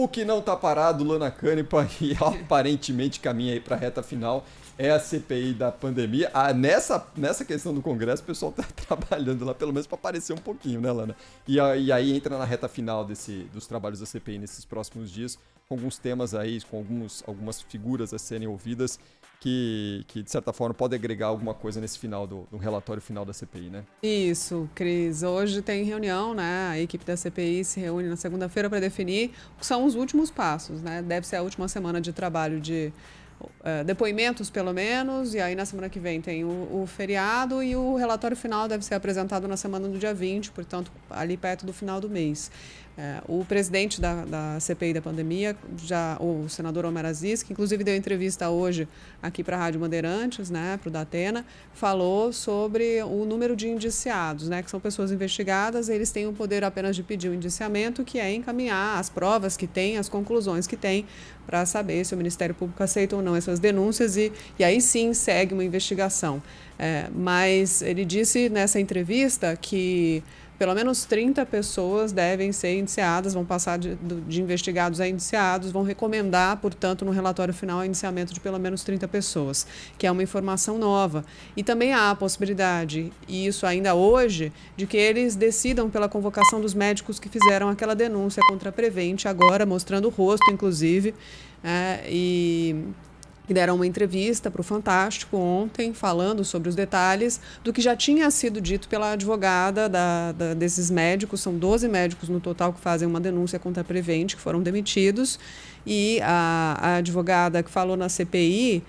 O que não está parado, Luana Canepa, e aparentemente caminha aí para a reta final, é a CPI da pandemia. Nessa questão do Congresso, o pessoal está trabalhando lá, pelo menos para aparecer um pouquinho, né, Lana? E aí entra na reta final dos trabalhos da CPI nesses próximos dias, com alguns temas aí, com algumas figuras a serem ouvidas, que de certa forma pode agregar alguma coisa nesse final do relatório final da CPI, né? Isso, Cris. Hoje tem reunião, né? A equipe da CPI se reúne na segunda-feira para definir o que são os últimos passos, né? Deve ser a última semana de trabalho de depoimentos, pelo menos, e aí na semana que vem tem o feriado e o relatório final deve ser apresentado na semana do dia 20, portanto, ali perto do final do mês. O presidente da CPI da pandemia, o senador Omar Aziz, que inclusive deu entrevista hoje aqui para a Rádio Bandeirantes, né, para o Datena, falou sobre o número de indiciados, né, que são pessoas investigadas, eles têm o poder apenas de pedir o indiciamento, que é encaminhar as provas que tem, as conclusões que tem, para saber se o Ministério Público aceita ou não essas denúncias e aí sim segue uma investigação. Mas ele disse nessa entrevista que pelo menos 30 pessoas devem ser indiciadas, vão passar de investigados a indiciados, vão recomendar, portanto, no relatório final, o indiciamento de pelo menos 30 pessoas, que é uma informação nova. E também há a possibilidade, e isso ainda hoje, de que eles decidam pela convocação dos médicos que fizeram aquela denúncia contra a Prevent, agora mostrando o rosto, inclusive, e deram uma entrevista para o Fantástico ontem, falando sobre os detalhes do que já tinha sido dito pela advogada desses médicos. São 12 médicos no total que fazem uma denúncia contra a Prevent, que foram demitidos. E a advogada que falou na CPI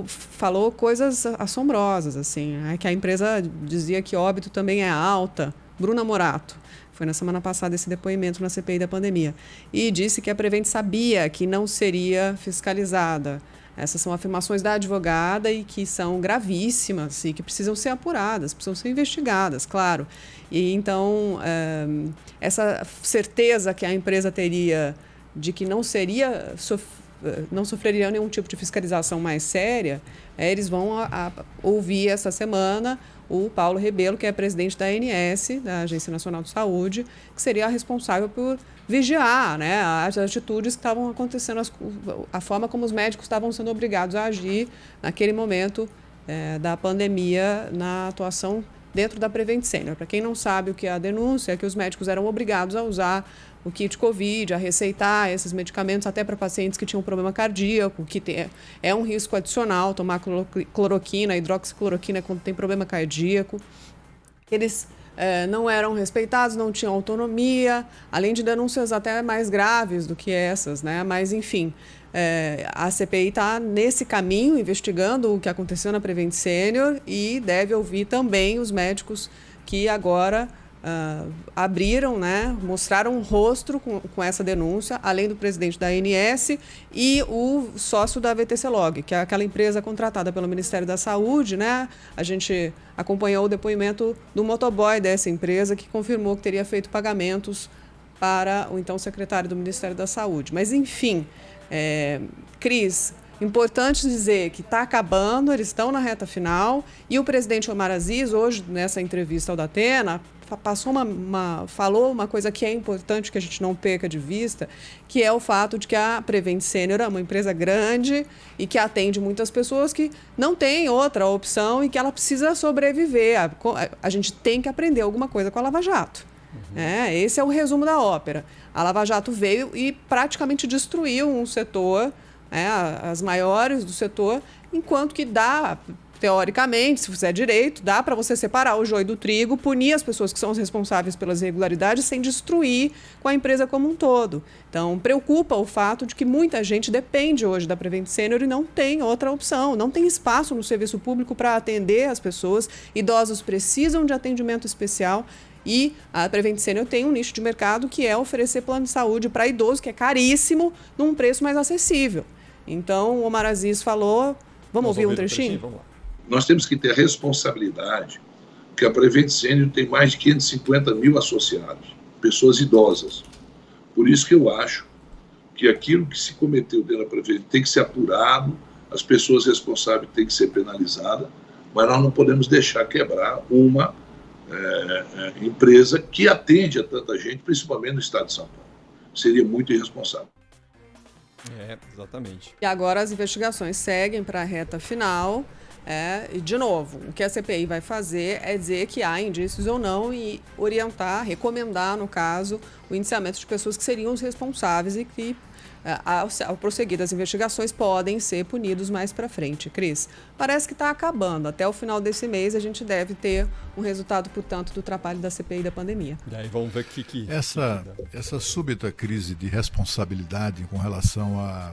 falou coisas assombrosas, assim, que a empresa dizia que óbito também é alta. Bruna Morato. Foi na semana passada esse depoimento na CPI da pandemia. E disse que a Prevent sabia que não seria fiscalizada. Essas são afirmações da advogada e que são gravíssimas e que precisam ser apuradas, precisam ser investigadas, claro. E então, essa certeza que a empresa teria de que não sofreria nenhum tipo de fiscalização mais séria, eles vão ouvir essa semana o Paulo Rebelo, que é presidente da ANS, da Agência Nacional de Saúde, que seria responsável por vigiar, né, as atitudes que estavam acontecendo, a forma como os médicos estavam sendo obrigados a agir naquele momento da pandemia na atuação dentro da Prevent Senior. Para quem não sabe o que é a denúncia, é que os médicos eram obrigados a usar o kit Covid, a receitar esses medicamentos até para pacientes que tinham problema cardíaco, que é um risco adicional tomar cloroquina, hidroxicloroquina quando tem problema cardíaco. Eles não eram respeitados, não tinham autonomia, além de denúncias até mais graves do que essas, né? Mas, enfim, a CPI está nesse caminho, investigando o que aconteceu na Prevent Senior e deve ouvir também os médicos que agora abriram, né, mostraram um rosto com essa denúncia, além do presidente da ANS e o sócio da VTC Log, que é aquela empresa contratada pelo Ministério da Saúde, né? A gente acompanhou o depoimento do motoboy dessa empresa, que confirmou que teria feito pagamentos para o então secretário do Ministério da Saúde. Mas, enfim, Cris, importante dizer que está acabando, eles estão na reta final, e o presidente Omar Aziz, hoje, nessa entrevista ao Datena, falou uma coisa que é importante que a gente não perca de vista, que é o fato de que a Prevent Senior é uma empresa grande e que atende muitas pessoas que não têm outra opção e que ela precisa sobreviver. A gente tem que aprender alguma coisa com a Lava Jato. Esse é o resumo da ópera. A Lava Jato veio e praticamente destruiu um setor, as maiores do setor, enquanto que teoricamente, se fizer direito, dá para você separar o joio do trigo, punir as pessoas que são as responsáveis pelas irregularidades sem destruir com a empresa como um todo. Então, preocupa o fato de que muita gente depende hoje da Prevent Senior e não tem outra opção, não tem espaço no serviço público para atender as pessoas. Idosos precisam de atendimento especial e a Prevent Senior tem um nicho de mercado que é oferecer plano de saúde para idoso, que é caríssimo, num preço mais acessível. Então, o Omar Aziz falou... Vamos ouvir um trechinho? Vamos lá. Nós temos que ter responsabilidade, porque a Prevent Senior tem mais de 550 mil associados, pessoas idosas. Por isso que eu acho que aquilo que se cometeu dentro da Prevent tem que ser apurado, as pessoas responsáveis têm que ser penalizadas, mas nós não podemos deixar quebrar uma empresa que atende a tanta gente, principalmente no estado de São Paulo. seria muito irresponsável. Exatamente. E agora as investigações seguem para a reta final. E, de novo, o que a CPI vai fazer é dizer que há indícios ou não e orientar, recomendar, no caso, o indiciamento de pessoas que seriam os responsáveis e que, ao prosseguir das investigações, podem ser punidos mais para frente. Cris, parece que está acabando. Até o final desse mês a gente deve ter um resultado, portanto, do trabalho da CPI da pandemia. E aí vamos ver o que... Essa súbita crise de responsabilidade com relação a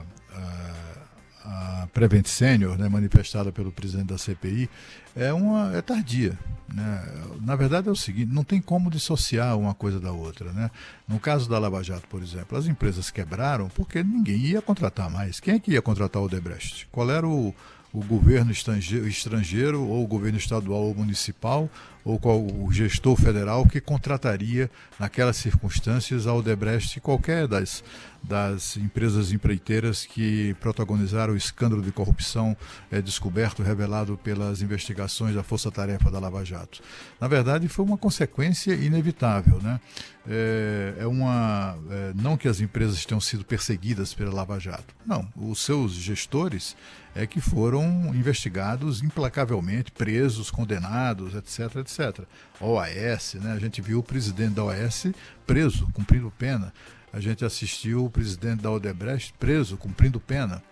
Prevent Senior, né, manifestada pelo presidente da CPI, é tardia. Né? Na verdade é o seguinte, não tem como dissociar uma coisa da outra. Né? No caso da Lava Jato, por exemplo, as empresas quebraram porque ninguém ia contratar mais. Quem é que ia contratar o Odebrecht? Qual era o governo estrangeiro, ou o governo estadual ou municipal, ou qual o gestor federal que contrataria naquelas circunstâncias a Odebrecht e qualquer das empresas empreiteiras que protagonizaram o escândalo de corrupção descoberto, revelado pelas investigações da Força Tarefa da Lava Jato. Na verdade, foi uma consequência inevitável. Né? Não que as empresas tenham sido perseguidas pela Lava Jato. Não, os seus gestores é que foram investigados implacavelmente, presos, condenados, etc, etc. A OAS, né? A gente viu o presidente da OAS preso, cumprindo pena. A gente assistiu o presidente da Odebrecht preso, cumprindo pena.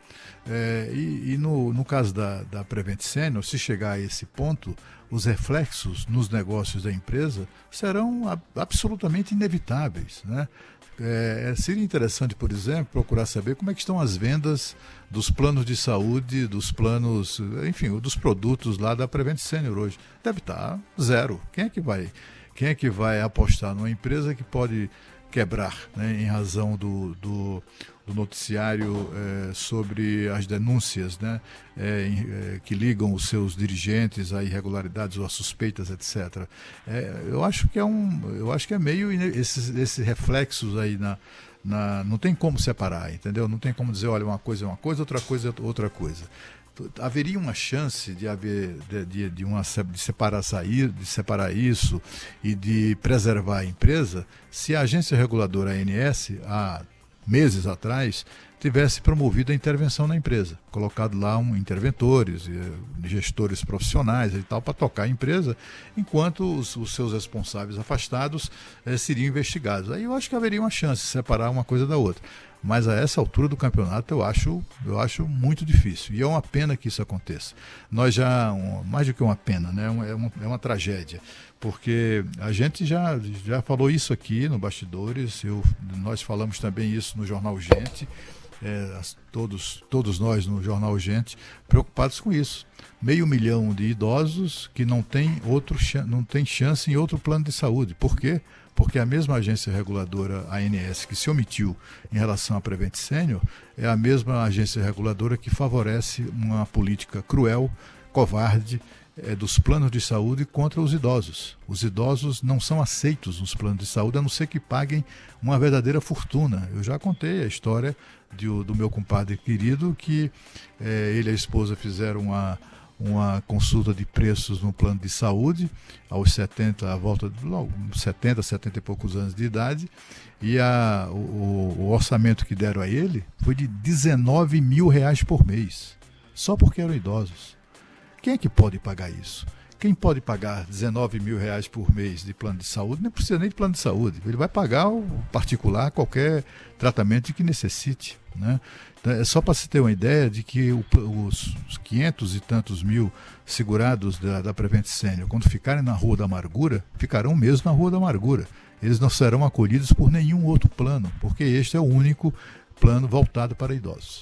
No caso da Prevent Senior, se chegar a esse ponto, os reflexos nos negócios da empresa serão absolutamente inevitáveis. Né? Seria interessante, por exemplo, procurar saber como é que estão as vendas dos planos de saúde, dos planos, enfim, dos produtos lá da Prevent Senior hoje. Deve estar zero. Quem é que vai apostar numa empresa que pode quebrar, né, em razão do noticiário sobre as denúncias, né, que ligam os seus dirigentes a irregularidades ou a suspeitas, etc. Eu acho que é meio esses reflexos aí não tem como separar, entendeu? Não tem como dizer, olha, uma coisa é uma coisa, outra coisa é outra coisa. Haveria uma chance de separar isso e de preservar a empresa se a agência reguladora ANS, há meses atrás, tivesse promovido a intervenção na empresa, colocado lá interventores, gestores profissionais e tal, para tocar a empresa, enquanto os seus responsáveis afastados seriam investigados. Aí eu acho que haveria uma chance de separar uma coisa da outra. Mas a essa altura do campeonato eu acho muito difícil. E é uma pena que isso aconteça. Nós mais do que uma pena, né? É uma tragédia. Porque a gente já falou isso aqui no Bastidores, nós falamos também isso no Jornal Gente, todos nós no Jornal Gente, preocupados com isso. 500 mil de idosos que não tem chance em outro plano de saúde. Por quê? Porque a mesma agência reguladora, a ANS, que se omitiu em relação à Prevent Senior, é a mesma agência reguladora que favorece uma política cruel, covarde, dos planos de saúde contra os idosos. Os idosos não são aceitos nos planos de saúde, a não ser que paguem uma verdadeira fortuna. Eu já contei a história do meu compadre querido, que ele e a esposa fizeram uma consulta de preços no plano de saúde, aos 70 e poucos anos de idade, e o orçamento que deram a ele foi de R$19 mil por mês, só porque eram idosos. Quem é que pode pagar isso? Quem pode pagar R$19 mil por mês de plano de saúde, não precisa nem de plano de saúde. Ele vai pagar o particular qualquer tratamento que necessite. Né? Então, é só para se ter uma ideia de que os 500 e tantos mil segurados da Prevent Senior, quando ficarem na Rua da Amargura, ficarão mesmo na Rua da Amargura. Eles não serão acolhidos por nenhum outro plano, porque este é o único plano voltado para idosos.